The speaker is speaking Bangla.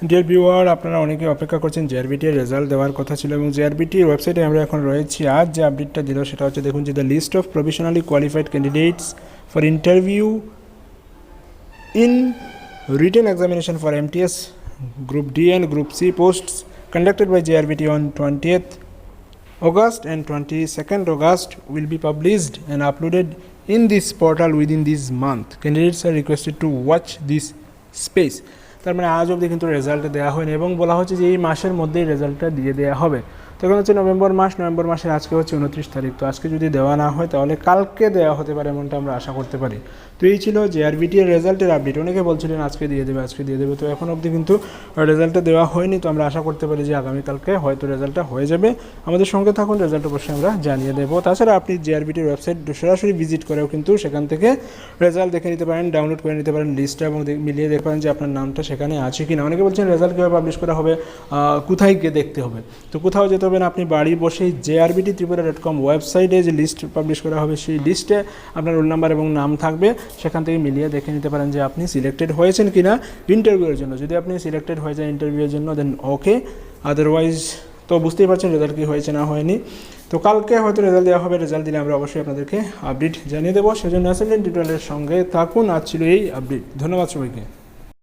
ডিয়ার ভিউয়ার, আপনারা অনেকে অপেক্ষা করছেন জেআরবিটির রেজাল্ট দেওয়ার কথা ছিল এবং জেআরবিটির ওয়েবসাইটে আমরা এখন রয়েছি। আজ যে আপডেটটা দিল সেটা হচ্ছে, দেখুন যে the list of professionally qualified candidates for interview in written examination for MTS Group D and Group C posts conducted by JRBT on 20th August and 22nd August will be published and uploaded in this portal within this month. Candidates are requested to watch this space. তার মানে আজ অবধি কিন্তু রেজাল্টটা দেওয়া হয়নি এবং বলা হচ্ছে যে এই মাসের মধ্যেই রেজাল্টটা দিয়ে দেওয়া হবে। তো এখন হচ্ছে নভেম্বর মাসের আজকে হচ্ছে 29 তারিখ। তো আজকে যদি দেওয়া না হয় তাহলে কালকে দেওয়া হতে পারে, এমনটা আমরা আশা করতে পারি। তো এই ছিল জেআরবিটি এর রেজাল্টের আপডেট। অনেকে বলছিলেন আজকে দিয়ে দেবে, তো এখন অবধি কিন্তু রেজাল্টটা দেওয়া হয়নি। তো আমরা আশা করতে পারি যে আগামীকালকে হয়তো রেজাল্টটা হয়ে যাবে। আমাদের সঙ্গে থাকুন, রেজাল্ট অবশ্যই আমরা জানিয়ে দেবো। তাছাড়া আপনি জেআরবিটির ওয়েবসাইট সরাসরি ভিজিট করেও কিন্তু সেখান থেকে রেজাল্ট দেখে নিতে পারেন, ডাউনলোড করে নিতে পারেন লিস্টটা এবং মিলিয়ে দেখতে পারেন যে আপনার নামটা সেখানে আছে কি না। অনেকে বলছেন রেজাল্ট কীভাবে পাবলিশ করা হবে, কোথায় গিয়ে দেখতে হবে। তো কোথাও যেতে হবে না, আপনি বাড়ি বসেই jrbttripura.com ওয়েবসাইটে যে লিস্ট পাবলিশ করা হবে সেই লিস্টে আপনার রোল নাম্বার এবং নাম থাকবে। সেখান থেকে মিলিয়ে দেখে নিতে পারেন যে আপনি সিলেক্টেড হয়েছেন কি না ইন্টারভিউয়ের জন্য। যদি আপনি সিলেক্টেড হয়ে যান ইন্টারভিউয়ের জন্য দেন ওকে, আদারওয়াইজ তো বুঝতেই পারছেন রেজাল্ট কি হয়েছে না হয়নি। তো কালকে হয়তো রেজাল্ট দেওয়া হবে। রেজাল্ট দিলে আমরা অবশ্যই আপনাদেরকে আপডেট জানিয়ে দেবো। সেজন্য অ্যাসাইনমেন্ট টিউটোরিয়ালের সঙ্গে থাকুন। আজ ছিল এই আপডেট। ধন্যবাদ সবাইকে।